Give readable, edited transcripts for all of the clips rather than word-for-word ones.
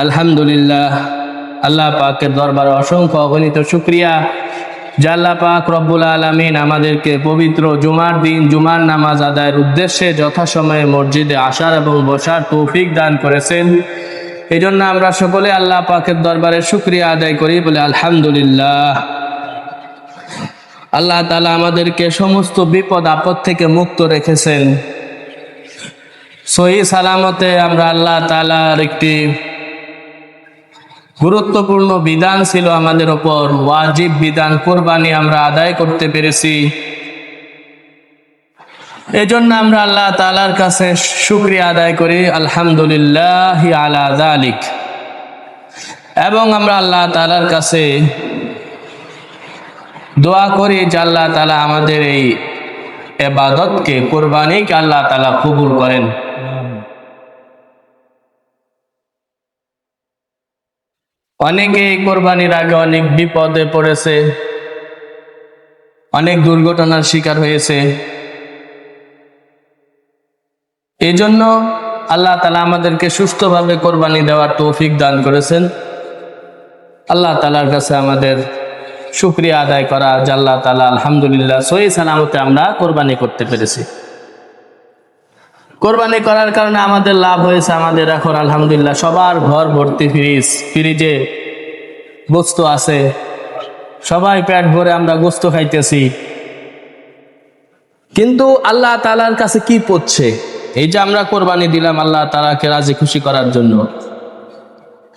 আলহামদুলিল্লাহ, আল্লাহ পাকের দরবারে অসংখ্য অগণিত শুকরিয়া যে আল্লাহ পাক রব্বুল আলামিন আমাদেরকে পবিত্র জুমার দিন জুমার নামাজ আদায়ের উদ্দেশ্যে যথাসময়ে মসজিদে আসার এবং বসার তৌফিক দান করেছেন। এই জন্য আমরা সকলে আল্লাহ পাকের দরবারে শুকরিয়া আদায় করি, বলে আলহামদুলিল্লাহ। আল্লাহ তাআলা আমাদেরকে সমস্ত বিপদ আপদ থেকে মুক্ত রেখেছেন। সহি সালামতে আমরা আল্লাহ তাআলার একটি গুরুত্বপূর্ণ বিধান ছিল আমাদের ওপর, ওয়াজিব বিধান কোরবানি আমরা আদায় করতে পেরেছি। এজন্য আমরা আল্লাহ তাআলার কাছে শুকরিয়া আদায় করি, আলহামদুলিল্লাহ আলা যালিক। এবং আমরা আল্লাহ তাআলার কাছে দোয়া করি যে আল্লাহ তাআলা আমাদের এই ইবাদতকে, কোরবানিকে আল্লাহ তাআলা কবুল করেন। অনেকে কোরবানির আগে অনেক বিপদে পড়েছে, অনেক দুর্ঘটনার শিকার হয়েছে। এই জন্য আল্লাহ তাআলা আমাদেরকে সুস্থভাবে কোরবানি দেওয়ার তৌফিক দান করেছেন। আল্লাহ তাআলার কাছে আমাদের শুকরিয়া আদায় করা যে আল্লাহ তাআলা আলহামদুলিল্লাহ সহি সালামতে আমরা কোরবানি করতে পেরেছি। কোরবানি করার কারণে আমাদের লাভ হয়েছে, আমাদের এখন আলহামদুলিল্লাহ সবার ঘর ভর্তি ফ্রিজে গোস্ত আছে, সবাই পেট ভরে আমরা গোস্ত খাইতেছি। কিন্তু আল্লাহ তাআলার কাছে কি পড়ছে? এই যে আমরা কোরবানি দিলাম আল্লাহ তাআলাকে রাজি খুশি করার জন্য,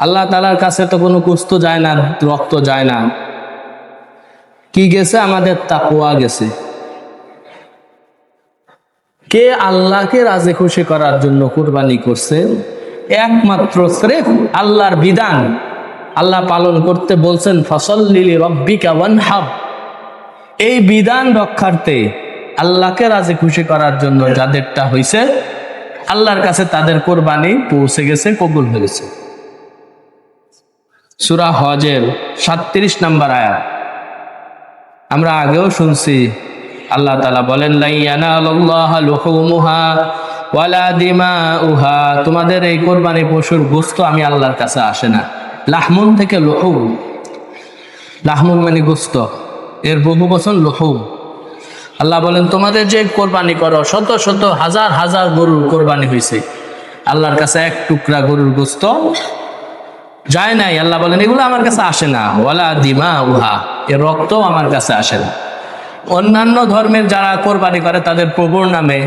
আল্লাহ তাআলার কাছে তো কোনো গোস্ত যায় না, রক্ত যায় না। কি গেছে? আমাদের তাকওয়া গেছে। কে আল্লাহকে রাজি খুশি করার জন্য কুরবানি করছে? একমাত্র স্রেফ আল্লাহর বিধান আল্লাহ পালন করতে বলছেন, ফাসাল্লি লিরাব্বিকা ওয়ানহার। এই বিধান রক্ষার্থে আল্লাহকে রাজি খুশি করার জন্য যাদেরটা হইছে, আল্লাহর কাছে তাদের কোরবানি পৌঁছে গেছে, কবুল হয়েছে। সূরা হজের 37 নম্বর আয়াত আমরা আগেও শুনছি। আল্লাহ তাআলা বলেন, লা ইয়ানালুল্লাহা লুহুমুহা ওয়ালা দিমাউহা। তোমাদের এই কোরবানি পশুর গোশত আমি আল্লাহর কাছে আসে না। লাহমুন থেকে লুহুম, লাহমুন মানে গোশত, এর বহু বচন লুহুম। আল্লাহ বলেন, তোমাদের যে কোরবানি করো, শত শত হাজার হাজার গরুর কোরবানি হয়েছে, আল্লাহর কাছে এক টুকরা গরুর গোশত যায় নাই। আল্লাহ বলেন, এগুলো আমার কাছে আসে না। ওয়ালা দিমাউহা, এর রক্ত আমার কাছে আসে না। অন্যান্য ধর্মের যারা কোরবানি করে তাদের প্রভুর নামে,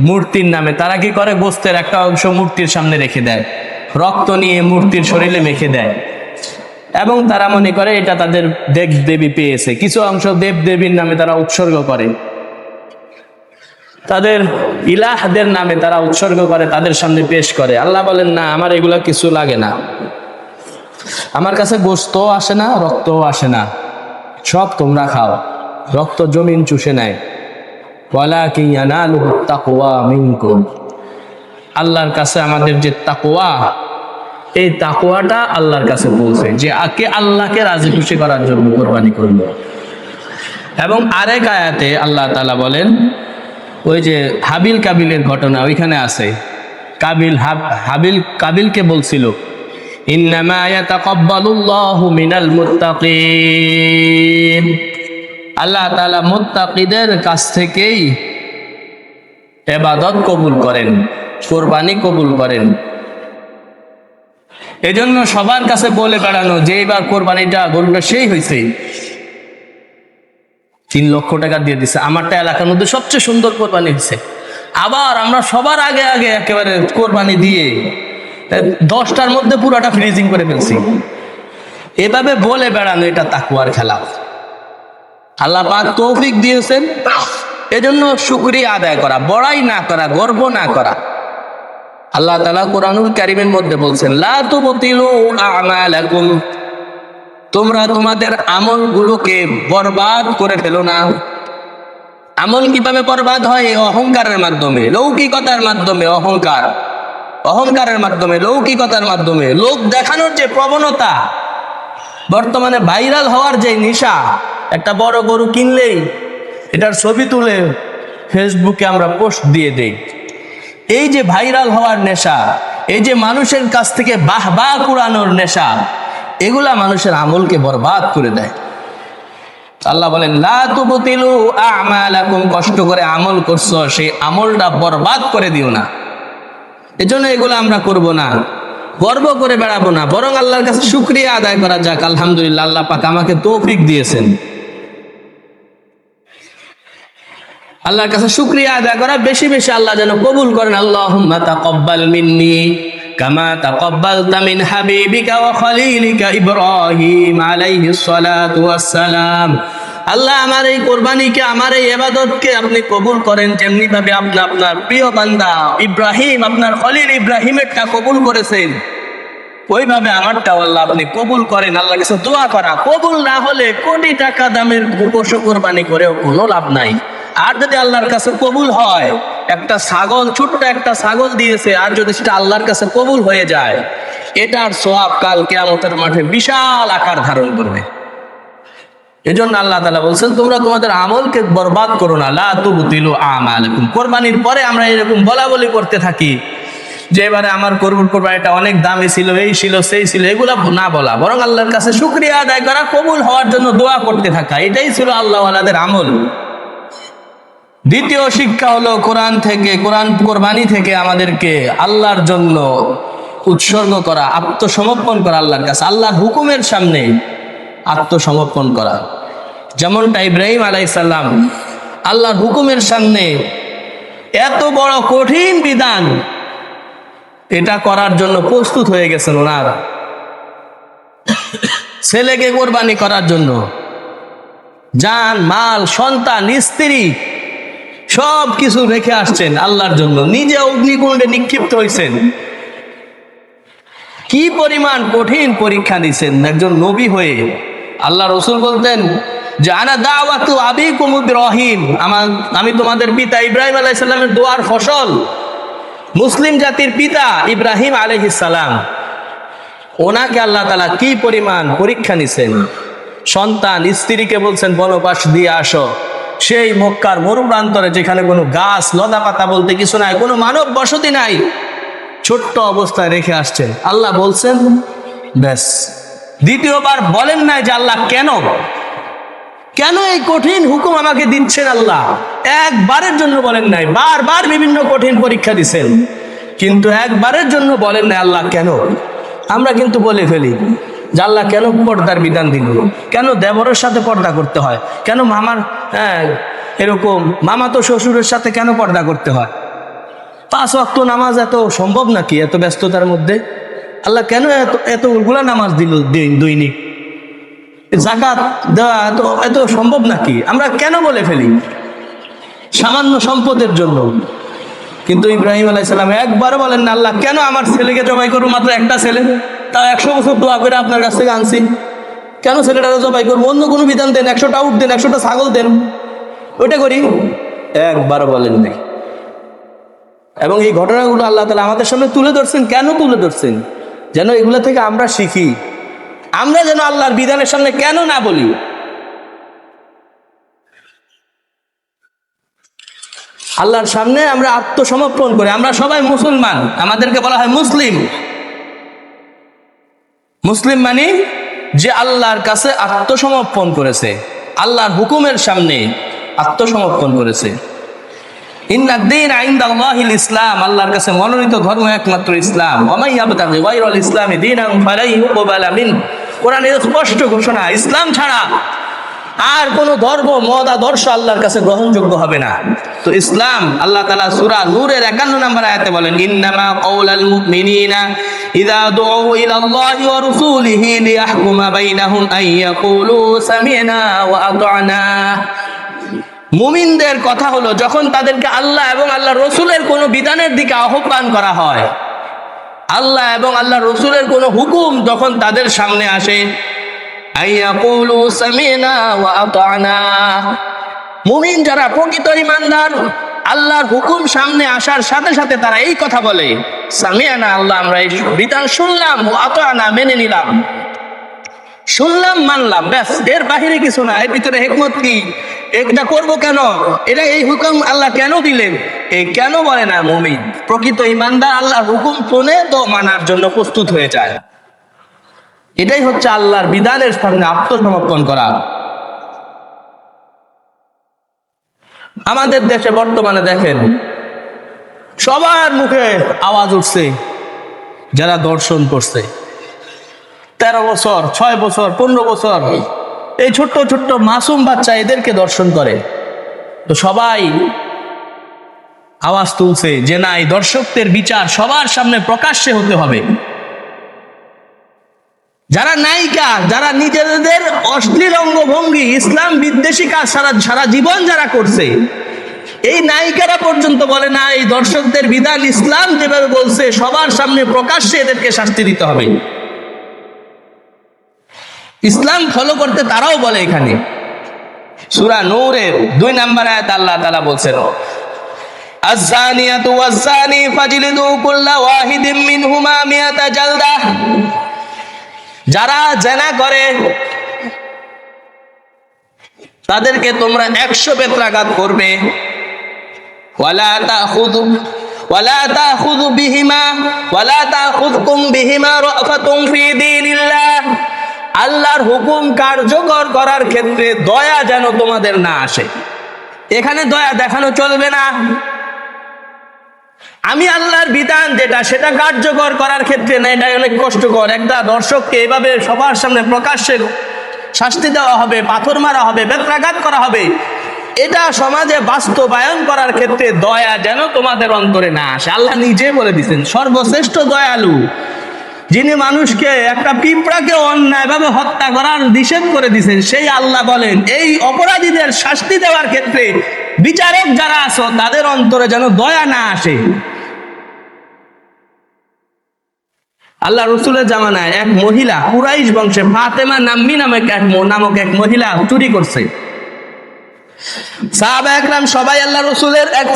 মূর্তির নামে তারা কি করে? গোস্তের একটা অংশ মূর্তির সামনে রেখে দেয়, রক্ত নিয়ে মূর্তির শরীরে মেখে দেয়, এবং তারা মনে করে এটা তাদের দেব দেবী পেয়েছে। কিছু অংশ দেব দেবীর নামে তারা উৎসর্গ করে, তাদের ইলাহদের নামে তারা উৎসর্গ করে, তাদের সামনে পেশ করে। আল্লাহ বলেন, না, আমার এগুলা কিছু লাগে না। আমার কাছে গোস্তও আসে না, রক্তও আসে না, সব তোমরা খাও। রক্ত জমিন চুষে নেয়। ওয়ালাকিন ইয়ানালুহুত তাকওয়া মিনকুম। আল্লাহর কাছে আমাদের যে তাকওয়া, এই তাকওয়াটা আল্লাহর কাছে পৌঁছে, যে আল্লাহকে রাজি খুশি করার জন্য কোরবানি করব। এবং আরেক আয়াতে আল্লাহ তাআলা বলেন, ওই যে হাবিল কাবিলের ঘটনা ওইখানে আছে। কাবিলকে বলছিল, ইন্নামা ইয়াতাকাব্বালুল্লাহু মিনাল মুত্তাকিন। আল্লাহ তাআলা মুত্তাকিদের কাছ থেকেই ইবাদত কবুল করেন, কোরবানি কবুল করেন। এজন্য সবার কাছে বলে বেড়ানো যে এবার কোরবানিটা গরুটা সেই হয়েছে, 3 লক্ষ টাকা দিয়ে দিছে, আমারটা এলাকার মধ্যে সবচেয়ে সুন্দর কোরবানি হয়েছে। আবার আমরা সবার আগে আগে একেবারে কোরবানি দিয়ে 10টার মধ্যে পুরাটা ফ্রিজিং করে ফেলছি। এভাবে বলে বেড়ানো এটা তাকওয়ার খেলা। আল্লাহ পাক তৌফিক দিয়েছেন, এজন্য শুকরিয়া আদায় করা, বড়াই না করা, গর্ব না করা। আল্লাহ তাআলা কোরআনুল কারীমের মধ্যে বলছেন, লা তুবতিলু আমালাকুম। তোমরা তোমাদের আমলগুলোকে বরবাদ করে ফেলো না। আমল কিভাবে বরবাদ হয়? অহংকারের মাধ্যমে, লৌকিকতার মাধ্যমে। অহংকারের মাধ্যমে, লৌকিকতার মাধ্যমে, লোক দেখানোর যে প্রবণতা, বর্তমানে ভাইরাল হওয়ার যে নেশা। একটা বড় গরু কিনলেই এটার ছবি তুলে ফেসবুকে আমরা পোস্ট দিয়ে দেই। এই যে ভাইরাল হওয়ার নেশা, এই যে মানুষের কাছ থেকে বাহবা কুড়ানোর নেশা, এগুলা মানুষের আমলকে বরবাদ করে দেয়। আল্লাহ বলেন লা তুবতিলু আমালাকুম, কষ্ট করে আমল করছো সেই আমলটা বরবাদ করে দিও না। এজন্য এগুলো আমরা করব না, গর্ব করে বেড়াবো না, বরং আল্লাহর কাছে শুকরিয়া আদায় করা যাক। আলহামদুলিল্লাহ, আল্লাহ পাক আমাকে তৌফিক দিয়েছেন। আল্লাহর কাছে শুকরিয়া আদায় করা বেশি বেশি আল্লাহ যেন কবুল করেন। আল্লাহুম্মা তাকাব্বাল মিন্নি কামা তাকাব্বালতা মিন হাবিবিকা ওয়া খলিলিকা ইব্রাহিম আলাইহিস সালাতু ওয়াস সালাম। আল্লাহ আমার এই কোরবানিকে, আমার এই ইবাদতকে আপনি কবুল করেন যেমনি ভাবে আপনি আপনার প্রিয় বান্দা ইব্রাহিম, আপনার খলিল ইব্রাহিমেরটা কবুল করেছেন, ওইভাবে আমারটাও আল্লাহ আপনি কবুল করেন। আল্লাহর কাছে দোয়া করা, কবুল না হলে কোটি টাকা দামের পশু কোরবানি করেও কোনো লাভ নাই। আর যদি আল্লাহর কাছে কবুল হয়, একটা ছাগল, ছোট্ট একটা ছাগল দিয়েছে, আর যদি সেটা আল্লাহর কাছে কবুল হয়ে যায়, এটার সওয়াব কাল কিয়ামতের মাঠে বিশাল আকার ধারণ করবে। এজন্য আল্লাহ তাআলা বলছেন তোমরা তোমাদের আমলকে বরবাদ করো না, লা তুবতিলু আমালাকুম। কোরবানির পরে আমরা এরকম বলা বলি করতে থাকি যে এবারে আমার কোরবানিটা অনেক দামি ছিল, এই ছিল সেই ছিল, এগুলা না বলা, বরং আল্লাহর কাছে শুকরিয়া আদায় করা, কবুল হওয়ার জন্য দোয়া করতে থাকা, এটাই ছিল আল্লাহওয়ালাদের আমল। দ্বিতীয় শিক্ষা হলো কোরআন থেকে, কোরবানি থেকে আমাদেরকে আল্লাহর জন্য উৎসর্গ করা, আত্মসমর্পণ করা, আল্লাহর কাছে আল্লাহর হুকুমের সামনে আত্মসমর্পণ করা। যেমনটা ইব্রাহিম আলাইহিস সালাম আল্লাহর হুকুমের সামনে এত বড় কঠিন বিধান, এটা করার জন্য প্রস্তুত হয়ে গেছেন। ওনার ছেলেকে কোরবানি করার জন্য জান, মাল, সন্তান, স্ত্রী সব কিছু রেখে আসছেন আল্লাহর জন্য, নিজে অগ্নিকুণ্ডে নিক্ষিপ্ত হয়েছেন। কি পরিমাণ কঠিন পরীক্ষা দিচ্ছেন একজন নবী হয়ে। আল্লাহ রসুল বলতেন যে আনা দাওয়াতু আবিকুম ইব্রাহিম, আমি তোমাদের পিতা ইব্রাহিম আলাইহিস সালামের দোয়ার ফসল। মুসলিম জাতির পিতা ইব্রাহিম আলাইহিস সালাম, ওনাকে আল্লাহ তাআলা কি পরিমাণ পরীক্ষা নিছেন। সন্তান, স্ত্রীকে বলছেন বনবাস দিয়ে আসো, সেই মক্কার মরুপ্রান্তরে যেখানে কোনো গাছ লতা পাতা বলতে কিছু নাই, কোনো মানব বসতি নাই, ছোট্ট অবস্থায় রেখে আসছেন। আল্লাহ বলছেন ব্যাস, দ্বিতীয়বার বলেন নাই যে আল্লাহ কেন এই কঠিন হুকুম আমাকে দিচ্ছেন। আল্লাহ একবারের জন্য বলেন নাই, বারবার বিভিন্ন কঠিন পরীক্ষা দিচ্ছেন, কিন্তু একবারের জন্য বলেন নাই আল্লাহ কেন। আমরা কিন্তু বলে ফেলি যে আল্লাহ কেন পর্দার বিধান দিল, কেন দেবরের সাথে পর্দা করতে হয়, কেন মামার এরকম মামাতো শ্বশুরের সাথে কেন পর্দা করতে হয়, 5 ওয়াক্ত নামাজ এত সম্ভব নাকি এত ব্যস্ততার মধ্যে? আল্লাহ কেন এতগুলা নামাজ দিল দৈনিক, যাকাত দেওয়া এত সম্ভব নাকি? আমরা কেন বলে ফেলি সামান্য সম্পদের জন্য। কিন্তু ইব্রাহিম আলাইহিস সালাম একবারও বলেন না আল্লাহ কেন আমার ছেলেকে জবাই করবো, মাত্র একটা ছেলে, তাও 100 বছর দোয়া করে আপনার কাছ থেকে আনছি, কেন ছেলেটা জবাই করবো? অন্য কোনো বিধান দেন, 100টা উট দেন, 100টা ছাগল দেন, ওইটা করি। একবারও বলেন নাই। এবং এই ঘটনাগুলো আল্লাহ তাআলা আমাদের সামনে তুলে ধরছেন। কেন তুলে ধরছেন? যেন এগুলো থেকে আমরা শিখি, আমরা যেন আল্লাহর বিধানের সামনে কেন না বলি। আল্লাহর সামনে আমরা আত্মসমর্পণ করি। আমরা সবাই মুসলমান, আমাদেরকে বলা হয় মুসলিম। মুসলিম মানে যে আল্লাহর কাছে আত্মসমর্পণ করেছে, আল্লাহর হুকুমের সামনে আত্মসমর্পণ করেছে। ইন্নাদ-দীন ইনদাল্লাহিল ইসলাম, আল্লাহর কাছে মনোনীত ধর্ম একমাত্র ইসলাম। ওয়া মান ইয়াবতাগি গায়রাল ইসলামি দীনান ফালা ইউকবালা মিন, কোরআনের স্পষ্ট ঘোষণা, ইসলাম ছাড়া আর কোন ধর্ম, মত, আদর্শ আল্লাহর কাছে গ্রহণযোগ্য হবে না। তো ইসলাম, আল্লাহ তাআলা সূরা নূরের 51 নম্বর আয়াতে বলেন ইন্নামা কাওলাল মুমিনিনা ইযা দুউ ইলাল্লাহি ওয়া রাসূলিহি লিয়াহকুমা বাইনাহুম আন ইয়াকুলু সামি'না ওয়া আতা'না। মুমিনদের কথা হলো যখন তাদেরকে আল্লাহ এবং আল্লাহর রাসূলের কোন বিধানের দিকে আহ্বান করা হয়, আল্লাহ এবং আল্লাহর রাসূলের কোন হুকুম যখন তাদের সামনে আসে, আইয়াকুলু সামি'না ওয়া আতা'না। মুমিন যারা প্রকৃত ঈমানদার, আল্লাহর হুকুম সামনে আসার সাথে সাথে তারা এই কথা বলে সামি'না, আল্লাহ আমরা এই বিধান শুনলাম, ওয়া আতা'না মেনে নিলাম, শুনলাম মানলাম, ব্যাস, এর বাহিরে কিছু না। এর ভিতরে হিকমত কি, এটা করব কেন, এটা এই হুকুম আল্লাহ কেন দিলেন, এই কেন বলে না মুমিন। প্রকৃত ইমানদার আল্লাহর হুকুম শোনে তো মানার জন্য প্রস্তুত হয়ে যায়। এটাই হচ্ছে আল্লাহর বিধানের সামনে আত্মসমর্পণ করা। আমাদের দেশে বর্তমানে দেখেন সবার মুখে আওয়াজ উঠছে যারা দর্শন করছে, 13 বছর 6 বছর 15 বছর এই ছোট্ট ছোট্ট মাসুম বাচ্চা এদেরকে দর্শন করে। তো সবাই আওয়াজ তুলছে যে না, এই দর্শকদের বিচার সবার সামনে প্রকাশ্যে হতে হবে। যারা নায়িকা, যারা নিজেদের অশ্লীল অঙ্গভঙ্গি ইসলাম বিদ্বেষী কাজ সারা জীবন যারা করছে, এই নায়িকারা পর্যন্ত বলে না এই দর্শকদের বিধান ইসলাম যেভাবে বলছে সবার সামনে প্রকাশ্যে এদেরকে শাস্তি দিতে হবে। ইসলাম ফলো করতে তারাও বলে। এখানে সূরা নূরের 2 নম্বর আয়াত আল্লাহ তাআলা বলছেন, আয-যানিয়াতু ওয়াজ-যানি ফাজলিদু কুল্লা ওয়াহিদিম মিনহুমা মিয়াতা জালদাহ। যারা জিনা করে তাদেরকে তোমরা 100 বেত্রাঘাত করবে। ওয়ালা তাখুযু বিহিমা রাফাতুন ফি দীনিল্লাহ। আল্লাহর হুকুম কার্যকর করার ক্ষেত্রে দয়া যেন তোমাদের না আসে। এখানে দয়া দেখানো চলবে না। আমি আল্লাহর বিধান যেটা সেটা কার্যকর করার ক্ষেত্রে না, এটা অনেক কষ্টকর। একটা দর্শককে এভাবে সবার সামনে প্রকাশ্যে শাস্তি দেওয়া হবে, পাথর মারা হবে, বেত্রাঘাত করা হবে, এটা সমাজে বাস্তবায়ন করার ক্ষেত্রে দয়া যেন তোমাদের অন্তরে না আসে। আল্লাহ নিজে বলে দিচ্ছেন সর্বশ্রেষ্ঠ দয়ালু যিনি মানুষকে, একটা পিঁপড়াকে অন্যায়ভাবে হত্যা করার নিষেধ করে দিয়েছেন, সেই আল্লাহ বলেন এই অপরাধীদের শাস্তি দেওয়ার ক্ষেত্রে বিচারক যারা আছো তাদের অন্তরে যেন দয়া না আসে। আল্লাহ রসুলের জামানায় এক মহিলা কুরাইশ বংশে ফাতেমা নামক এক মহিলা চুরি করছে। সাহাবা একরাম সবাই আল্লাহ রসুলের এক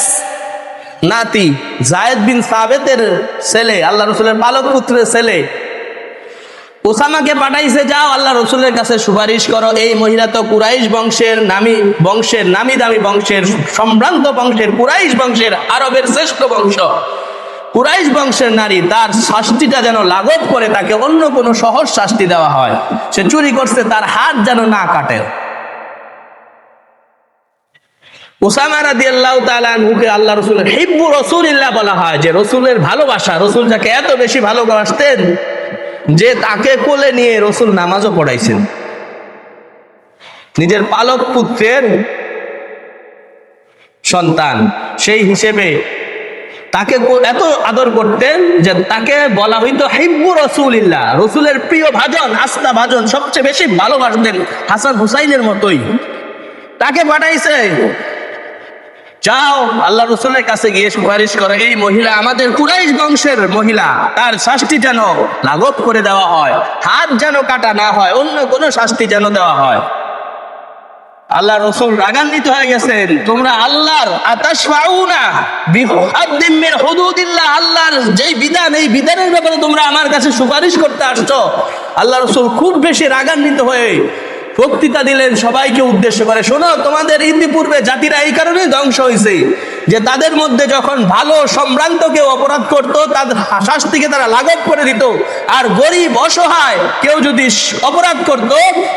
নাতি যায়েদ বিন সাবেতের ছেলে, আল্লাহ রসুলের পালক পুত্রের ছেলে ওসামাকে পাঠাইছে, যাও আল্লাহ রসুলের কাছে সুপারিশ করো, এই মহিলা তো কুরাইশ বংশের নামি দামি বংশের সম্ভ্রান্ত বংশের, কুরাইশ বংশের আরবের শ্রেষ্ঠ বংশ, কুরাইশ বংশের নারী, তার শাস্তিটা যেন লাঘব করে তাকে অন্য কোনো সহজ শাস্তি দেওয়া হয়। সে চুরি করছে, তার হাত যেন না কাটে। ওসামা রাদিয়াল্লাহু তাআলা আনহুকে আল্লাহ রাসূলের হিব্বু রাসূলিল্লাহ বলা হয়, যে রাসূলের ভালোবাসা। রাসূল যাকে এত বেশি ভালোবাসতেন যে তাকে কোলে নিয়ে রাসূল নামাজও পড়াইছেন। নিজের পালক পুত্রের সন্তান সেই হিসেবে তাকে এত আদর করতেন যে তাকে বলা হইতো হিব্বু রাসূলিল্লাহ, রাসূলের প্রিয় ভাজন, আস্থা ভাজন, সবচেয়ে বেশি ভালোবাসতেন, হাসান হুসাইনের মতোই। তাকে পাঠাইছে, যাও আল্লাহ রসুলের কাছে গিয়ে সুপারিশ করে এই মহিলা আমাদের কুরাইশ বংশের মহিলা, তার শাস্তি যেন লাঘব করে দেওয়া হয়, হাত যেন কাটা না হয়, অন্য কোনো শাস্তি যেন দেওয়া হয়। আল্লাহ রসুল রাগান্বিত হয়ে গেছেন, তোমরা আল্লাহর আতাশফাউনা বিহাদ্দিম মিন হুদুদিল্লাহ, আল্লাহর যেই বিধান এই বিধানের ব্যাপারে তোমরা আমার কাছে সুপারিশ করতে আসছো। আল্লাহ রসুল খুব বেশি রাগান্বিত হয়ে বক্তৃতা দিলেন সবাইকে উদ্দেশ্য করে, শোনো, তোমাদের ইতিপূর্বে জাতিরা এই কারণে ধ্বংস হয়েছে যে তাদের মধ্যে যখন ভালো সম্ভ্রান্ত কেউ অপরাধ করত তাদের শাস্তিকে তারা লাঘব করে দিত, আর গরিব অসহায় কেউ যদি অপরাধ করত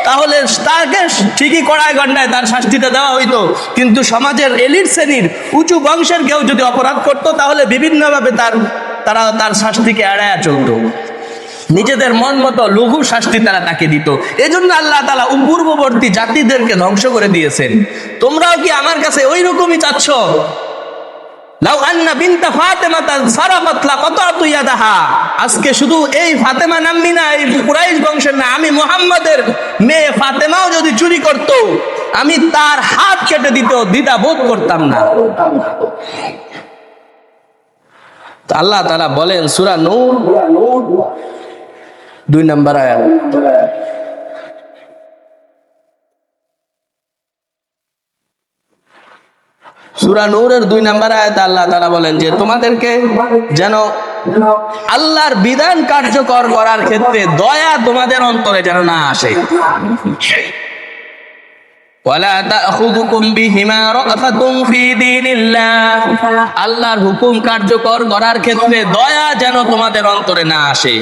তাহলে তাকে ঠিকই কড়ায় গন্ডায় তার শাস্তিটা দেওয়া হইতো। কিন্তু সমাজের এলিট শ্রেণীর উঁচু বংশের কেউ যদি অপরাধ করত তাহলে বিভিন্নভাবে তারা তার শাস্তিকে এড়ায়া চলত, নিজেদের মন মতো লঘু শাস্তি তারা তাকে দিত। এজন্য আল্লাহ তাআলা পূর্ববর্তী জাতিদেরকে ধ্বংস করে দিয়েছেন। তোমরাও কি আমার কাছে ওই রকমই চাচ্ছ? লাউ আন্না বিনতা ফাতেমাতা সারাকাত লাকাতাতু ইয়াদাহা, আজকে শুধু এই ফাতেমা নাম্নী না, এই কুরাইশ বংশের না, আমি মুহাম্মাদের মেয়ে ফাতেমাও যদি চুরি করত আমি তার হাত কেটে দ্বিধা বোধ করতাম না। আল্লাহ তাআলা বলেন সূরা নূর 2 নম্বর আয়াত, সূরা নূরের 2 নম্বর আয়াতে আল্লাহ তাআলা বলেন যে তোমাদেরকে যেন আল্লাহর বিধান কার্যকর করার ক্ষেত্রে দয়া তোমাদের অন্তরে যেন না আসে। ওয়ালা তাখুযুকুম বিহিমা রাফাতুন ফি দীনিল্লাহ, আল্লাহর হুকুম কার্যকর করার ক্ষেত্রে দয়া যেন তোমাদের অন্তরে না আসে।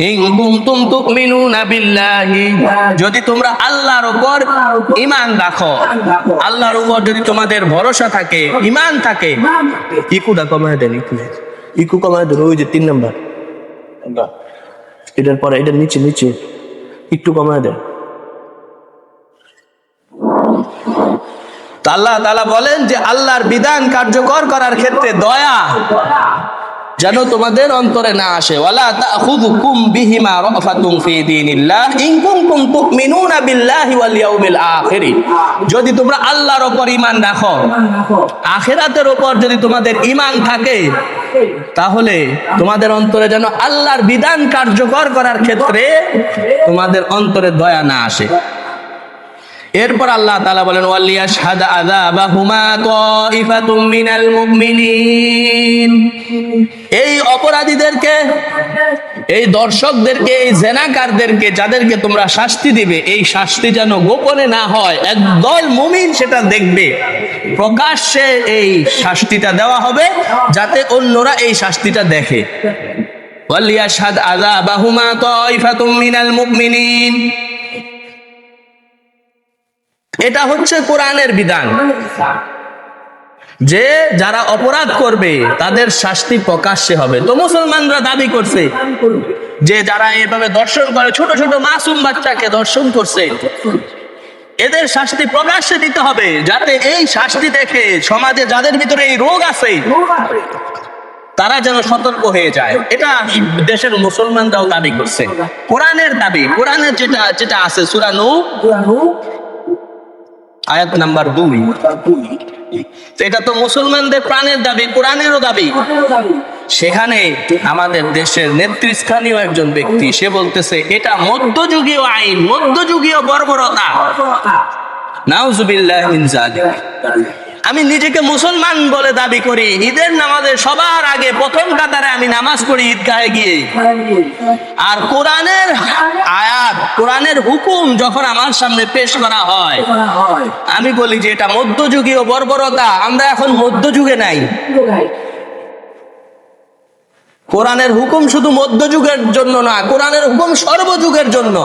ইন কুনতুম তুমিনুনা বিল্লাহি, যদি তোমরা আল্লাহর উপর ঈমান রাখো, আল্লাহর উপর যদি তোমাদের ভরসা থাকে, ঈমান থাকে। ইকুটা কমায় দেন, ইকু কমায় দেন, ওই যে 3 নাম্বার, এটার পরে এটার নিচে নিচে একটু কমায় দেন। আল্লাহ তাআলা বলেন যে আল্লাহর বিধান কার্যকর করার ক্ষেত্রে দয়া যেন তোমাদের অন্তরে না আসে। ওয়ালা তাখুযুকুম বিহিমা রাফাতুন ফি দীনিল্লাহ ইন কুনতুম তুমিনুনা বিল্লাহি ওয়াল ইয়াউমিল আখির, যদি তোমরা আল্লাহর উপর ঈমান রাখো, আখিরাতের উপর যদি তোমাদের ঈমান থাকে, তাহলে তোমাদের অন্তরে যেন আল্লাহর বিধান কার্যকর করার ক্ষেত্রে তোমাদের অন্তরে দয়া না আসে। এরপর আল্লাহ তাআলা বলেন ওয়ালিয়াশহাদ আযাবাহুমা তাইফাতুম মিনাল মুমিনিন, এই অপরাধীদেরকে, এই দর্শকদেরকে, এই জেনাকারদেরকে যাদেরকে তোমরা শাস্তি দিবে, এই শাস্তি যেন গোপনে না হয়, একদল মুমিন সেটা দেখবে, প্রকাশ্যে এই শাস্তিটা দেওয়া হবে যাতে অন্যরা এই শাস্তিটা দেখে। ওয়ালিয়াশহাদ আযাবাহুমা তাইফাতুম মিনাল মুমিনিন, এটা হচ্ছে কোরআনের বিধান যে যারা অপরাধ করবে তাদের শাস্তি প্রকাশ্যে হবে। তো মুসলমানরা দাবি করছে যে যারা এভাবে দর্শন করে, ছোট ছোট মাসুম বাচ্চাকে দর্শন করছে, এদের শাস্তি প্রকাশ্যে দিতে হবে, যাতে এই শাস্তি দেখে সমাজে যাদের ভিতরে এই রোগ আছে তারা যেন সতর্ক হয়ে যায়। এটা দেশের মুসলমানরাও দাবি করছে, কোরআনের দাবি, কোরআনের যেটা যেটা আছে সূরা নূহ আয়াত নাম্বার 2, এটা তো মুসলমানদের প্রাণের দাবি, কোরআনেরও দাবি। সেখানে আমাদের দেশের নেতৃস্থানীয় একজন ব্যক্তি সে বলতেছে এটা মধ্যযুগীয় আইন, মধ্যযুগীয় বর্বরতা। নাউজুবিল্লাহি মিন যালিক। আমি নিজেকে মুসলমান বলে দাবি করি, ঈদের নামাজে সবার আগে প্রথম কাতারে আমি নামাজ পড়ি ঈদগাহে গিয়ে, আর কোরআনের আয়াত, কোরআনের হুকুম যখন আমার সামনে পেশ করা হয় আমি বলি যে এটা মধ্যযুগীয় বর্বরতা। আমরা এখন মধ্যযুগে নাই, কোরআনের হুকুম শুধু মধ্যযুগের জন্য না, কোরআনের হুকুম সর্বযুগের জন্য।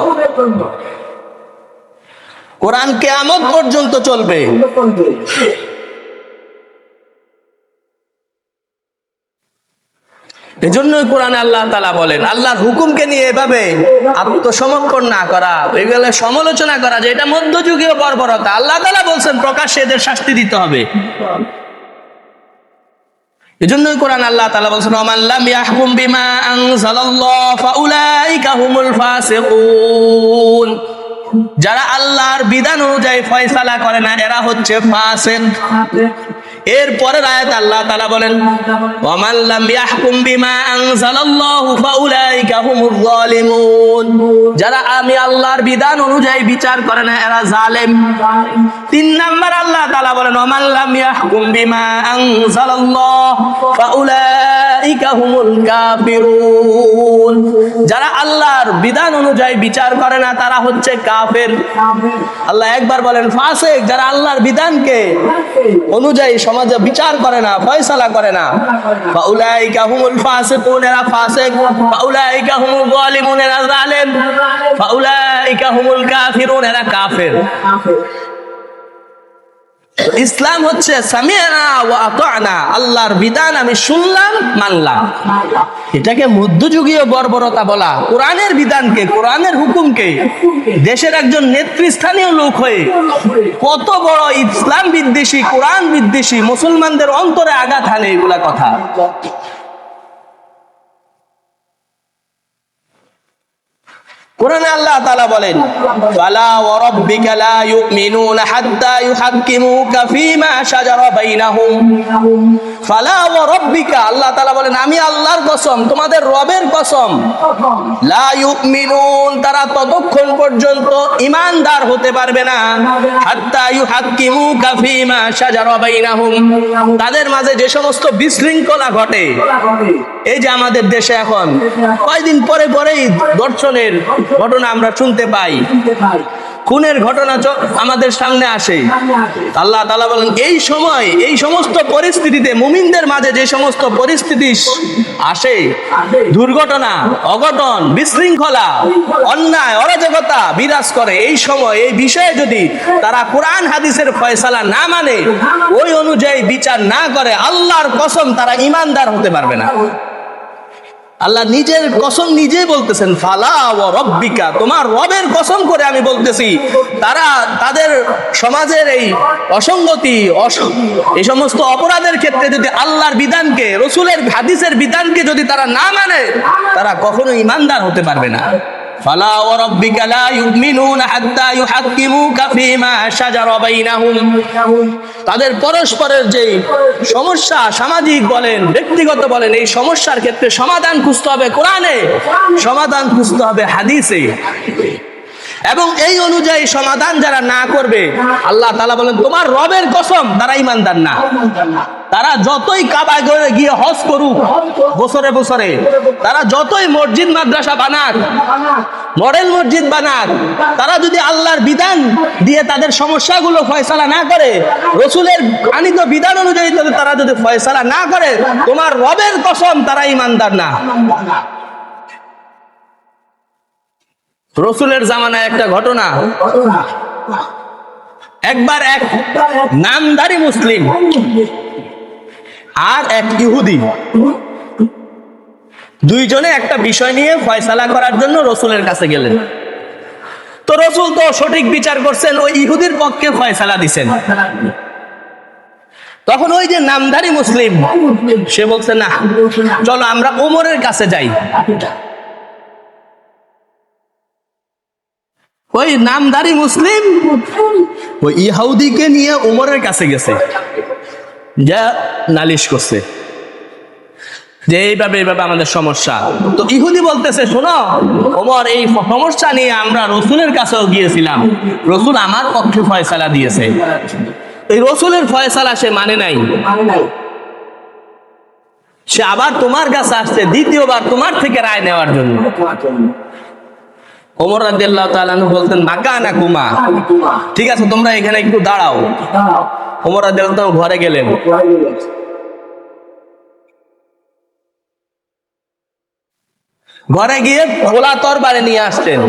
কোরআন কিয়ামত পর্যন্ত চলবে। এজন্যই কোরআনে আল্লাহ তাআলা বলেন আল্লাহর হুকুমকে নিয়ে এভাবে আত্মসমর্পণ না করা, এগুলো সমালোচনা করা যে এটা মধ্যযুগীয় বর্বরতা। আল্লাহ তাআলা বলছেন প্রকাশ্যে এদের শাস্তি দিতে হবে। এজন্যই কোরআন আল্লাহ তাআলা বলছেন ওয়া মান লাম ইয়াহকুম বিমা আনজালাল্লাহু ফাউলাইকা হুমুল ফাসিকুন, যারা আল্লাহর বিধান অনুযায়ী ফয়সালা করে না এরা হচ্ছে ফাসিক। এরপরের আয়াত আল্লাহ তাআলা বলেন ওয়া মান লাম ইয়াহকুম বিমা আনজালাল্লাহু ফাউলাইকা হুমুয যালিমুন, যারা আমি আল্লাহর বিধান অনুযায়ী বিচার করে না এরা জালেম। 3 নাম্বার আল্লাহ তাআলা বলেন ওয়া মান লাম ইয়াহকুম বিমা আনজালাল্লাহু ফাউলাইকা হুমুল কাফিরুন, যারা আল্লাহর বিধান অনুযায়ী বিচার করে না তারা হচ্ছে কাফের। আল্লাহ একবার বলেন ফাসিক, যারা আল্লাহর বিধানকে অনুযায়ী সমাজে বিচার করে না, ফয়সালা করে না। ফাউলাইকা হুমুল ফাসিকুন, এরা ফাসিক। ফাউলাইকা হুমুল যালিমুন, এরা জালেম। ফাউলাইকা হুমুল কাফিরুন, এরা কাফের। ইসলাম হচ্ছে সামি'না ওয়া আতা'না, আল্লাহর বিধান আমি শুনলাম মানলাম। এটাকে মধ্যযুগীয় বর্বরতা বলা, কোরআনের বিধানকে, কোরআনের হুকুমকে দেশের একজন নেতৃস্থানীয় লোক হয়ে কত বড় ইসলাম বিদ্বেষী, কোরআন বিদ্বেষী, মুসলমানদের অন্তরে আঘাত হানে এগুলা কথা। কোরআনে আল্লাহ তাআলা বলেন ফালা ওয়া রাব্বিকা লা ইউমিনুনা হাত্তা ইউহাক্কিমুকা ফীমা শাজারা বাইনাহুম। ফালা ওয়া রাব্বিকা, আল্লাহ তাআলা বলেন আমি আল্লাহর কসম, তোমাদের রবের কসম, লা ইউমিনুন, তারা ততক্ষণ পর্যন্ত ঈমানদার হতে পারবে না, হাত্তা ইউহাক্কিমুকা ফীমা শাজারা বাইনাহুম, তাদের মাঝে যে সমস্ত বিশৃঙ্খলা ঘটে। এই যে আমাদের দেশে এখন কয়েকদিন পরে পরেই দর্শনের ঘটনা আমরা শুনতে পাই, খুনের ঘটনা আমাদের সামনে আসে। আল্লাহ তাআলা বলেন এই সময় এই সমস্ত পরিস্থিতিতে মুমিনদের মাঝে যে সমস্ত পরিস্থিতি আসে, দুর্ঘটনা, অঘটন, বিশৃঙ্খলা, অন্যায়, অরাজকতা বিরাজ করে, এই সময় এই বিষয়ে যদি তারা কোরআন হাদিসের ফয়সালা না মানে, ওই অনুযায়ী বিচার না করে, আল্লাহর কসম তারা ঈমানদার হতে পারবে না। আল্লাহ নিজের কসম নিজেই বলতেছেন, ফালা ওয়া রব্বিকা, তোমার রবের কসম করে আমি বলতেছি, তারা তাদের সমাজের এই অসঙ্গতি এই সমস্ত অপরাধের ক্ষেত্রে যদি আল্লাহর বিধানকে, রসুলের হাদিসের বিধানকে যদি তারা না মানে, তারা কখনো ঈমানদার হতে পারবে না। ফালা ওয়া রাব্বিকা লা ইউমিনুনা হাত্তা ইউহাক্কিমুকা ফীমা শাজারা বাইনাহুম, তাদের পরস্পরের যে সমস্যা, সামাজিক বলেন, ব্যক্তিগত বলেন, এই সমস্যার ক্ষেত্রে সমাধান খুঁজতে হবে কোরআনে, সমাধান খুঁজতে হবে হাদিসে। এবং এই অনুযায়ী সমাধান যারা না করবে, আল্লাহ তাআলা বলেন তোমার রবের কসম তারা ঈমানদার না। তারা যতই কাবা ঘরে গিয়ে হজ করুক বছরে বছরে, তারা যতই মসজিদ মাদ্রাসা বানাক, মডেল মসজিদ বানাক, তারা যদি আল্লাহর বিধান দিয়ে তাদের সমস্যাগুলো ফয়সালা না করে, রসুলের আনিত বিধান অনুযায়ী তারা যদি ফয়সালা না করে, তোমার রবের কসম তারা ঈমানদার না। রসুলের জামানায় একটা ঘটনা, একবার এক নামধারী মুসলিম আর এক ইহুদি দুইজনে একটা বিষয় নিয়ে ফয়সালা করার জন্য রসুলের কাছে গেলেন। তো রসুল তো সঠিক বিচার করছেন, ওই ইহুদির পক্ষে ফয়সালা দিছেন। তখন ওই যে নামধারী মুসলিম সে বলছে, না চলো আমরা ওমরের কাছে যাই। ওই নামধারী মুসলিম ওই ইহুদিকে নিয়ে ওমরের কাছে গেছে, যা নালিশ করছে যে এইভাবে এইভাবে আমাদের সমস্যা। তো ইহুদি বলতেছে, শোনো ওমর, এই সমস্যা নিয়ে আমরা রসুলের কাছেও গিয়েছিলাম, রসুল আমার পক্ষে ফয়সালা দিয়েছে, এই রসুলের ফয়সালা সে মানে নাই, সে আবার তোমার কাছে আসছে দ্বিতীয়বার তোমার থেকে রায় নেওয়ার জন্য। ওমর রাদিয়াল্লাহু তাআলা আনহু বলতেন, মাকানা কুমা, ঠিক আছে তোমরা এখানে একটু দাঁড়াও। ওমর রাদিয়াল্লাহু তাআলা ঘরে গেলেন, ঘরে গিয়ে খোলা তরবারি নিয়ে আসতেন।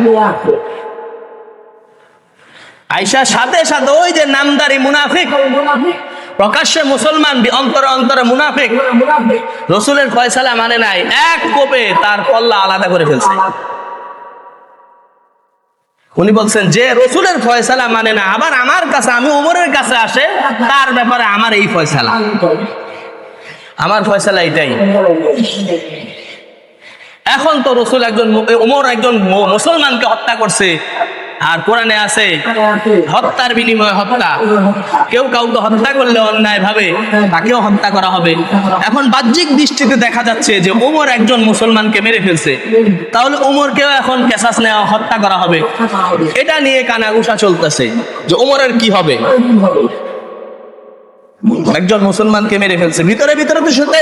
আয়েশা সাথে সাথে ওই যে নামদারি মুনাফিক, প্রকাশ্যে মুসলমান অন্তরে অন্তরে মুনাফিক, রসুলের ফয়সালা মানে নাই, এক কোপে তার কল্লা আলাদা করে ফেলছে। উনি বলছেন যে রসুলের ফয়সালা মানে না, আবার আমার কাছে, আমি ওমরের কাছে আসে, তার ব্যাপারে আমার এই ফয়সালা, আমার ফয়সালা এটাই। এখন তো রসুল একজন, ওমর একজন মুসলমানকে হত্যা করছে, আর কোরআনে আছে হত্যার বিনিময়ে হত্যা, কেউ কাউকে হত্যা করলে অন্যায় ভাবে তাকেও হত্যা করা হবে। এখন বাহ্যিক দৃষ্টিতে দেখা যাচ্ছে যে ওমর একজন মুসলমানকে মেরে ফেলছে, তাহলে ওমরকেও এখন কেসাস নেওয়া, হত্যা করা হবে। এটা নিয়ে কানাঘুষা চলতেছে যে ওমরের কি হবে, একজন মুসলমানকে মেরে ফেলছে। ভিতরে ভিতরে তো সাথে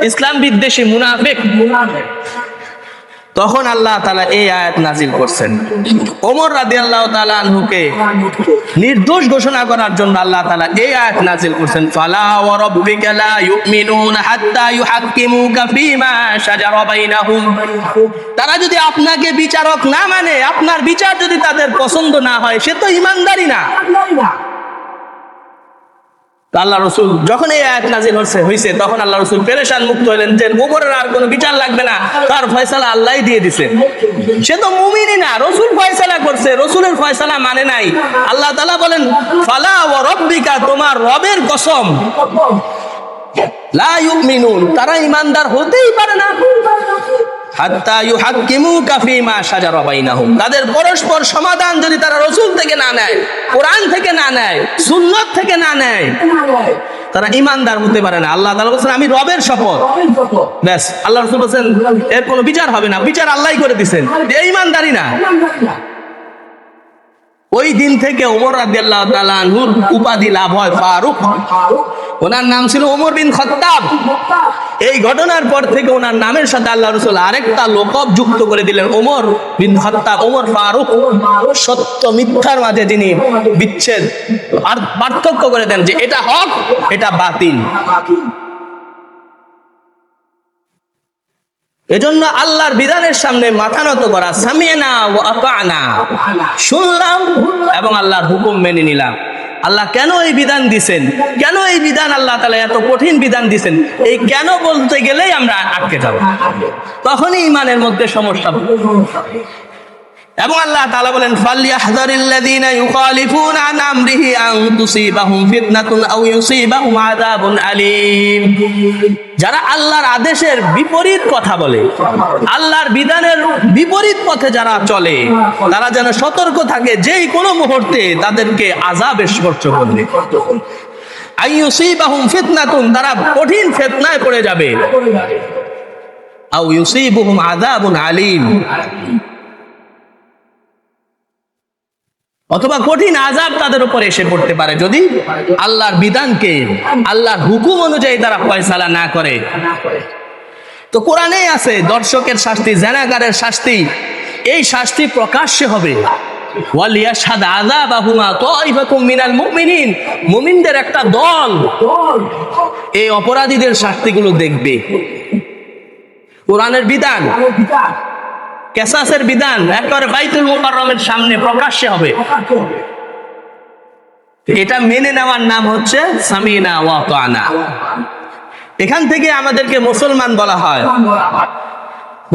ইসলাম বিদ্বেষী মুনাফিক। তখন আল্লাহ তাআলা এই আয়াত নাজিল করছেন, ওমর রাদিয়াল্লাহু তাআলা আনহুকে নির্দোষ ঘোষণা করার জন্য আল্লাহ তাআলা এই আয়াত নাজিল করছেন, ফালা ওয়া রাব্বিকা লা ইউমিনুনা হাত্তা ইউহাক্কিমুকা ফীমা শাজারা বাইনাহুম, তারা যদি আপনাকে বিচারক না মানে, আপনার বিচার যদি তাদের পছন্দ না হয়, সে তো ঈমানদারই না। আল্লাহ রসুল যখন এই আয়াত নাজিল হয়েছে, তখন আল্লাহ রসুল পেরেশান মুক্ত হলেন যে ওমরের আর কোনো বিচার লাগবে না, তার ফয়সালা আল্লাহই দিয়ে দিছে। সে তো মুমিনই না, রসুল ফয়সালা করছে, রসুলের ফয়সালা মানে নাই। আল্লাহ তাআলা বলেন, ফালা ওয়া রাব্বিকা, তোমার রবের কসম, লা ইউমিনুন, তারা ঈমানদার হতেই পারে না, হাত্তা ইউহাক্কিমুকা ফীমা শাজারা বাইনাহুম, তাদের পরস্পর সমাধান যদি তারা রসুল থেকে না নেয়, কোরআন থেকে না নেয়, সুন্নাত থেকে না নেয়, তারা ঈমানদার হতে পারে না। আল্লাহ তাআলা বলেন, আমি রবের শপথ, ব্যাস। আল্লাহ রাসূল বলেন এর কোনো বিচার হবে না, বিচার আল্লাহই করে দিবেন, এই ঈমানদারি না। ওই দিন থেকে ওমর রাদিয়াল্লাহু তাআলা আনহুর উপাধি লাভ হয় ফারুক। ওনার নাম ছিল ওমর বিন খাত্তাব। এই ঘটনার পর থেকে ওনার নামের সাথে আল্লাহ রাসূল আরেকটা লকব যুক্ত করে দিলেন, ওমর বিন খাত্তাব, ওমর ফারুক। সত্য মিথ্যার মাঝে যিনি বিচ্ছেদ আর পার্থক্য করে দেন যে এটা হক, এটা বাতিল। এজন্য আল্লাহর বিধানের সামনে মাথা নত করা, সামি'না ওয়া আতা'না, শুনলাম এবং আল্লাহর হুকুম মেনে নিলাম। আল্লাহ কেন এই বিধান দিছেন, কেন এই বিধান আল্লাহ তাআলা এত কঠিন বিধান দিছেন, এই কেন বলতে গেলেই আমরা আটকে যাব, তখনই ঈমানের মধ্যে সমস্যা। এবং আল্লাহ তাআলা বলেন ফালইয়াহযারিল্লাযীনা ইউখালিফুনা আন আমরিহি আন তুসিবাহুম ফিতনাতুন আও ইউসিবাহুম আযাবুন আলীম। যারা আল্লাহর আদেশের বিপরীত কথা বলে, আল্লাহর বিধানের বিপরীত পথে যারা চলে, তারা যেন সতর্ক থাকে যেই কোনো মুহূর্তে তাদেরকে আযাবে স্পর্শ করবে। আন ইউসিবাহুম ফিতনাতুন, তারা কঠিন ফিতনায় পড়ে যাবে। আও ইউসিবুহুম আযাবুন আলীম, অথবা কঠিন আযাব তাদের উপর এসে পড়তে পারে যদি আল্লাহর বিধানকে, আল্লাহর হুকুম অনুযায়ী তারা ফয়সালা না করে। তো কোরআনেই আছে দর্শকের শাস্তি, জেনাকারের শাস্তি, এই শাস্তি প্রকাশ্যে হবে। ওয়ালিয়াশহাদ আযাবাহুমা তাইফাতুম মিনাল মুমিনিন, মুমিনদের একটা দল এই অপরাধীদের শাস্তিগুলো দেখবে। কোরআনের বিধান, কেসাসের বিধান একেবারে বাইতুল মুকাররমের সামনে প্রকাশ্যে হবে। এটা মেনে নেওয়ার নাম হচ্ছে সামিনা ওয়া আতানা। এখান থেকে আমাদেরকে মুসলমান বলা হয়।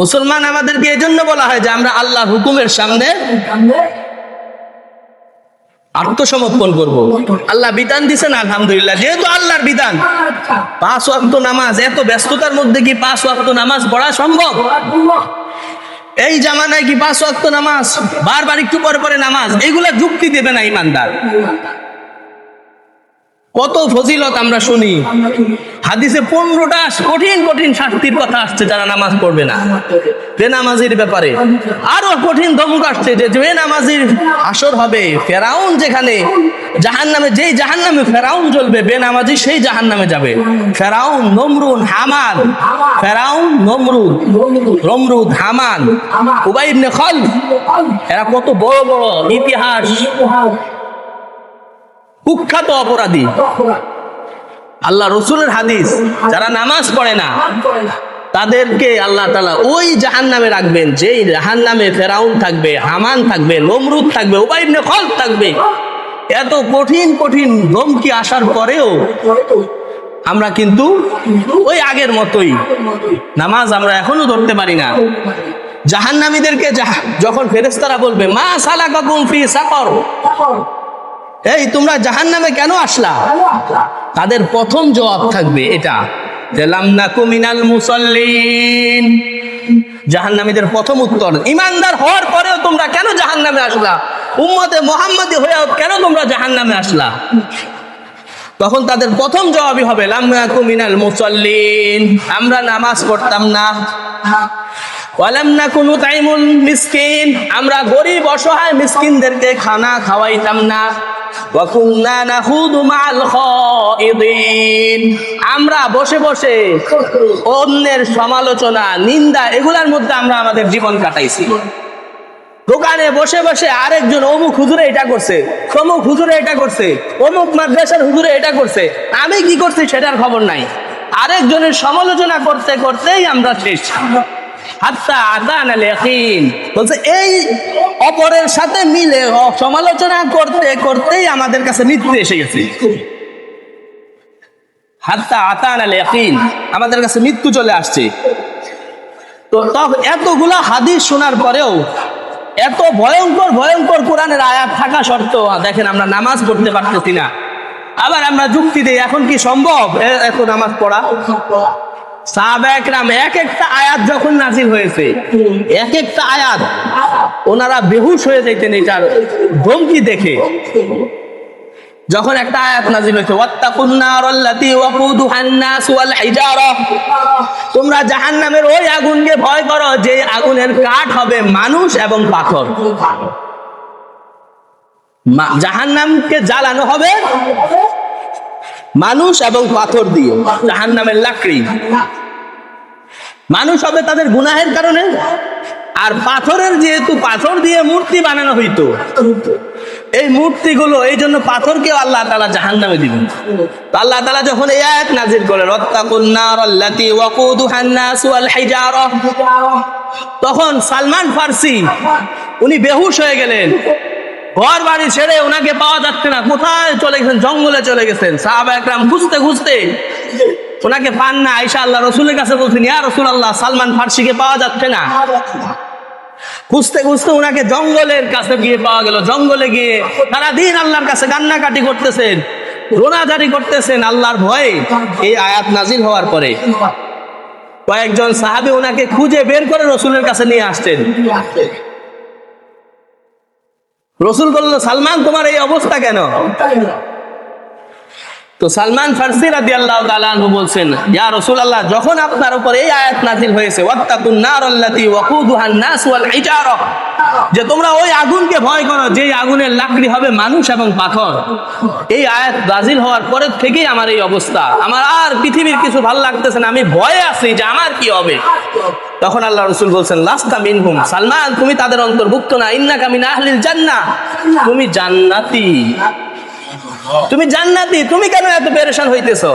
মুসলমান আমাদেরকে এজন্য বলা হয় যে আমরা আল্লাহর হুকুমের সামনে আত্মসমর্পণ করব। আল্লাহ বিধান দিয়েছেন, আলহামদুলিল্লাহ, যেহেতু আল্লাহর বিধান। 5 ওয়াক্ত নামাজ, এত ব্যস্ততার মধ্যে কি 5 ওয়াক্ত নামাজ পড়া সম্ভব? এই জামানায় কি 5 ওয়াক্ত নামাজ, বারবার একটু পরে পরে নামাজ, এগুলা যুক্তি দেবে না ইমানদার। কত ফজিলত আমরা শুনি, হাদিসে 15টা কঠিন কঠিন শাস্তির কথা আসছে যারা নামাজ পড়বে না। বেনামাজির ব্যাপারে আরো কঠিন ধমক আসছে যে বেনামাজির হাসর হবে। ফেরাউন যেখানে জাহান্নামে, যেই জাহান্নামে ফেরাউন জ্বলবে, বেনামাজি সেই জাহান্নামে যাবে। ফেরাউন, নমরুদ, হামান, ফেরাউন, নমরুদ, হামান, উবাই ইবনে খালদ, এরা কত বড় বড় ইতিহাস কুখ্যাত অপরাধী। আল্লাহ রসুলের হাদিস, যারা নামাজ পড়ে না তাদেরকে আল্লাহ তাআলা ওই জাহান্নামে রাখবেন যেই জাহান্নামে ফেরাউন থাকবে, হামান থাকবে, নমরুদ থাকবে, উবাই ইবনে খালদ থাকবে। এত কঠিন কঠিন ধমকি আসার পরেও আমরা কিন্তু ওই আগের মতোই নামাজ আমরা এখনো ধরতে পারি না। জাহান্নামীদেরকে যখন ফেরেশতারা বলবে মা সালাকাকুম ফি সাকর, এই তোমরা জাহান্নামে কেন আসলা, তাদের প্রথম জবাব থাকবে এটা, লাম নাকু মিনাল মুসাল্লিন। জাহান্নামীদের প্রথম উত্তর, ঈমানদার হওয়ার পরেও তোমরা কেন জাহান্নামে আসলা, উম্মতে মুহাম্মাদি হয়েও কেন তোমরা জাহান্নামে আসলা? তখন তাদের প্রথম জবাবই হবে লাম নাকু মিনাল মুসাল্লিন, আমরা নামাজ পড়তাম না। ওয়ালাম নাকু নুতাইমুল মিসকিন, আমরা গরিব অসহায় মিসকিনদেরকে খানা খাওয়াইতাম না। ওয়া কুননা নাখুদু মাআল খায়িদিন, আমরা বসে বসে অন্যের সমালোচনা, নিন্দা, এগুলার মধ্যে আমরা আমাদের জীবন কাটাইছি। দোকানে বসে বসে আরেকজন অমুক হুজুরে এটা করছে, সমুক হুজুরে এটা করছে, অমুক মাদ্রাসার হুজুরে এটা করছে, আমি কি করছি সেটার খবর নাই। আরেকজনের সমালোচনা করতে করতেই আমরা শেষ। হাত্তা আতানাল ইয়াকিন, বলছে এই অপরের সাথে মিলে সমালোচনা করতে করতেই আমাদের কাছে মৃত্যু এসে গেছে। হাত্তা আতানাল ইয়াকিন, আমাদের কাছে মৃত্যু চলে আসছে। তো এতগুলা হাদিস শোনার পরেও, এত ভয়ঙ্কর ভয়ঙ্কর কোরআনের আয়াত থাকা সত্ত্বেও দেখেন আমরা নামাজ পড়তে পারতেছি না। আবার আমরা যুক্তি দিই এখন কি সম্ভব এত নামাজ পড়া? সাহাবা একরাম এক একটা আয়াত যখন নাজিল হয়েছে, এক একটা আয়াত ওনারা বেহুশ হয়ে যাইতেন এটার ধমকি দেখে। যখন একটা আয়াত নাজিল হয়েছে ওয়াত্তাকুন নারাল্লাতী ওয়াকুদুহান নাস ওয়াল হিজারা, তোমরা জাহান্নামের ওই আগুনকে ভয় করো যে আগুনের কাঠ হবে মানুষ এবং পাথর। জাহান্নামকে জ্বালানো হবে মানুষ এবং পাথর দিয়ে, জাহান্নামের লাকড়ি। মানুষ হবে তাদের গুনাহের কারণে, আর পাথরের, যেহেতু পাথর দিয়ে মূর্তি বানানো হইতো, এই মূর্তিগুলো, এই জন্য পাথরকে আল্লাহ তাআলা জাহান্নামে দিবেন। তো আল্লাহ তাআলা যখন এই আয়াত নাযিল করেন, ওয়াত্তাকুন নারাল্লাতী ওয়াকুদুহান নাস ওয়াল হিজারা, তখন সালমান ফার্সি উনি বেহুশ হয়ে গেলেন, ঘর বাড়ি ছেড়ে ওনাকে পাওয়া যাচ্ছে না, কোথায় চলে গেছেন? জঙ্গলে চলে গেছেন। সাহাবা একরাম খুঁজতে খুঁজতে ওনাকে পান না, আয়েশা আল্লাহ রসুলের কাছে বলছেন, ইয়া রাসূলুল্লাহ, সালমান ফার্সিকে পাওয়া যাচ্ছে না। খুঁজতে খুঁজতে ওনাকে জঙ্গলের কাছে গিয়ে পাওয়া গেল। জঙ্গলে গিয়ে সারাদিন আল্লাহর কাছে কান্নাকাটি করতেছেন, রোনাজারি করতেছেন আল্লাহর ভয়ে। এই আয়াত নাজিল হওয়ার পরে কয়েকজন সাহাবী ওনাকে খুঁজে বের করে রসুলের কাছে নিয়ে আসতেন। রসুল বলল, সালমান, তোমার এই অবস্থা কেন? তো সালমান ফার্সি রাদিয়াল্লাহু তাআলা আনহু বলছেন, ইয়া রাসূলুল্লাহ, যখন আপনার উপর এই আয়াত নাযিল হয়েছে, ওয়াত্তাকুন নারাল্লাতী ওয়াকুদুহান নাস ওয়াল হিজারা, যে তোমরা ওই আগুনকে ভয় করো যে আগুনের লাকড়ি হবে মানুষ এবং পাথর, এই আয়াত নাযিল হওয়ার পরের থেকেই আমার এই অবস্থা। আমার আর পৃথিবীর কিছু ভালো লাগতেছে না, আমি ভয়ে আছি যে আমার কি হবে। তখন আল্লাহ রাসূল বলছেন, লাস্তা মিনহুম, সালমান, তুমি তাদের অন্তর্ভুক্ত না, ইন্নাকা মিন আহলিল জান্নাহ, তুমি জান্নাতি, তুমি জান্নাতি, তুমি কেন এত পেরেশান হইতেছো?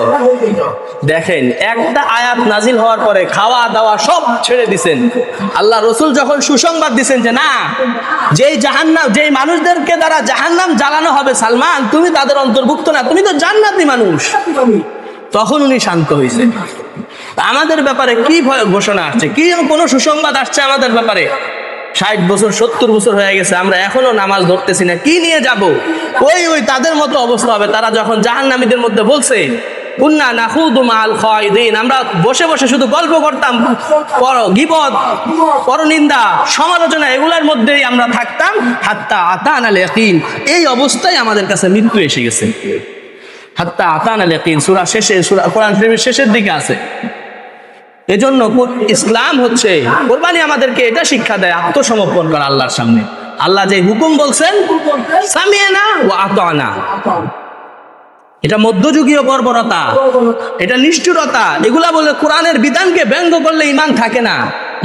দেখেন, একটা আয়াত নাজিল হওয়ার পরে খাওয়া দাওয়া সব ছেড়ে দিছেন। আল্লাহ রসুল যখন সুসংবাদ দিছেন যে না, যেই জাহান্নাম, যেই মানুষদেরকে দ্বারা জাহান্নাম জ্বালানো হবে, সালমান, তুমি তাদের অন্তর্ভুক্ত না, তুমি তো জান্নাতি মানুষ, তখন উনি শান্ত হয়েছে। আমাদের ব্যাপারে কি ঘোষণা আসছে, কি কোনো সুসংবাদ আসছে আমাদের ব্যাপারে? 60 বছর 70 বছর হয়ে গেছে, আমরা এখনো নামাজ ধরতেছি না, কি নিয়ে যাব? ওই তাদের মতো অবস্থা হবে। তারা যখন জাহান্নামীদের মধ্যে বলছে, কুন্না নাখুদু মাল খায়দিন, আমরা বসে বসে শুধু গল্প করতাম, গীবত, পরনিন্দা, সমালোচনা, এগুলোর মধ্যেই আমরা থাকতাম, হাত্তা আতানাল ইয়াকিন, এই অবস্থায় আমাদের কাছে মৃত্যু এসে গেছে। হাত্তা আতানাল ইয়াকিন সূরা শেষে, সূরা কোরআন শরীফের শেষের দিকে আছে। এজন্য ইসলাম হচ্ছে, কোরবানি আমাদেরকে এটা শিক্ষা দেয়, আত্মসমর্পণ করা আল্লাহর সামনে। আল্লাহ যে হুকুম বলছেন, সামি'না ওয়া আতা'না, এটা মধ্যযুগীয় বর্বরতা, এটা নিষ্ঠুরতা। এগুলা বলে কোরআনের বিধানকে ব্যঙ্গ করলে ঈমান থাকে না,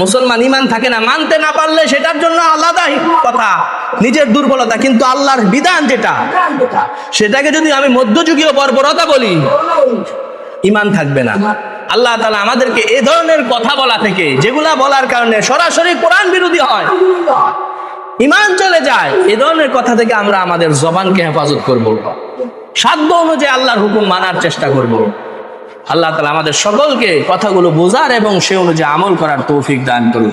মুসলমান ঈমান থাকে না। মানতে না পারলে সেটার জন্য আলাদা কথা, নিজের দুর্বলতা, কিন্তু আল্লাহর বিধান যেটা, সেটাকে যদি আমি মধ্যযুগীয় বর্বরতা বলি, ঈমান থাকবে না। আল্লাহ তাআলা আমাদেরকে এই ধরনের কথা বলা থেকে, যেগুলা বলার কারণে সরাসরি কোরআন বিরোধী হয়, ঈমান চলে যায়, এই ধরনের কথা থেকে আমরা আমাদের জবানকে হেফাজত করব, সাধ্য অনুযায়ী আল্লাহর হুকুম মানার চেষ্টা করব। আল্লাহ তাআলা আমাদের সকলকে কথাগুলো বোঝার এবং সে অনুযায়ী আমল করার তৌফিক দান করুন।